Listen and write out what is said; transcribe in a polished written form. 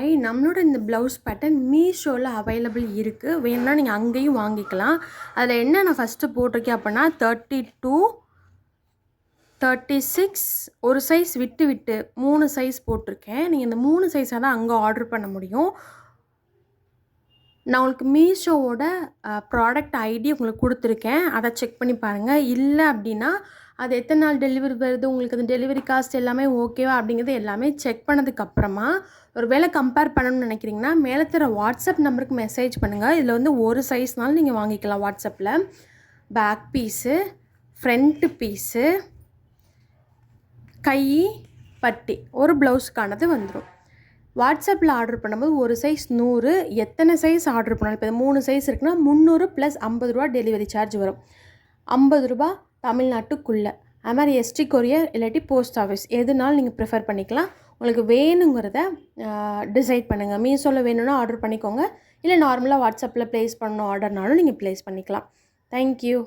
Hi, நம்மளோட இந்த blouse pattern மீஷோவில் அவைலபிள் இருக்குது. வேணும்னா நீங்கள் அங்கேயும் வாங்கிக்கலாம். அதில் என்ன நான் ஃபஸ்ட்டு போட்டிருக்கேன் அப்படின்னா 32, 36 ஒரு சைஸ் விட்டு விட்டு 3 சைஸ் போட்டிருக்கேன். நீங்கள் இந்த 3 சைஸாக தான் அங்கே ஆர்டர் பண்ண முடியும். நான் உங்களுக்கு மீஷோவோட ப்ராடக்ட் ஐடி உங்களுக்கு கொடுத்துருக்கேன். அதை செக் பண்ணி பாருங்கள். இல்லை அப்படின்னா அது எத்தனை நாள் டெலிவரி வருது, உங்களுக்கு அந்த டெலிவரி காஸ்ட் எல்லாமே ஓகேவா அப்படிங்கிறது எல்லாமே செக் பண்ணதுக்கப்புறமா ஒரு வேளை கம்பேர் பண்ணணும்னு நினைக்கிறீங்கன்னா மேலே தர வாட்ஸ்அப் நம்பருக்கு மெசேஜ் பண்ணுங்கள். இதில் வந்து ஒரு சைஸ்னாலும் நீங்கள் வாங்கிக்கலாம். வாட்ஸ்அப்பில் பேக் பீஸு, ஃப்ரண்ட்டு பீஸு, கை, பட்டி ஒரு ப்ளவுஸுக்கானது வந்துடும். வாட்ஸ்அப்பில் ஆர்டர் பண்ணும்போது ஒரு சைஸ் 100, எத்தனை சைஸ் ஆர்டர் பண்ணாலும் இப்போ 3 சைஸ் இருக்குன்னா 300 + 50 ரூபா டெலிவரி சார்ஜ் வரும். 50 ரூபா தமிழ்நாட்டுக்குள்ளே. அது மாதிரி எஸ்டி கொரியர் இல்லாட்டி போஸ்ட் ஆஃபீஸ் எதுனாலும் நீங்கள் ப்ரிஃபர் பண்ணிக்கலாம். உங்களுக்கு வேணுங்கிறத டிசைட் பண்ணுங்கள். மீஷோவில் வேணும்னா ஆர்டர் பண்ணிக்கோங்க. இல்லை நார்மலாக வாட்ஸ்அப்பில் ப்ளேஸ் பண்ணணும் ஆர்டர்னாலும் நீங்கள் ப்ளேஸ் பண்ணிக்கலாம். தேங்க்யூ.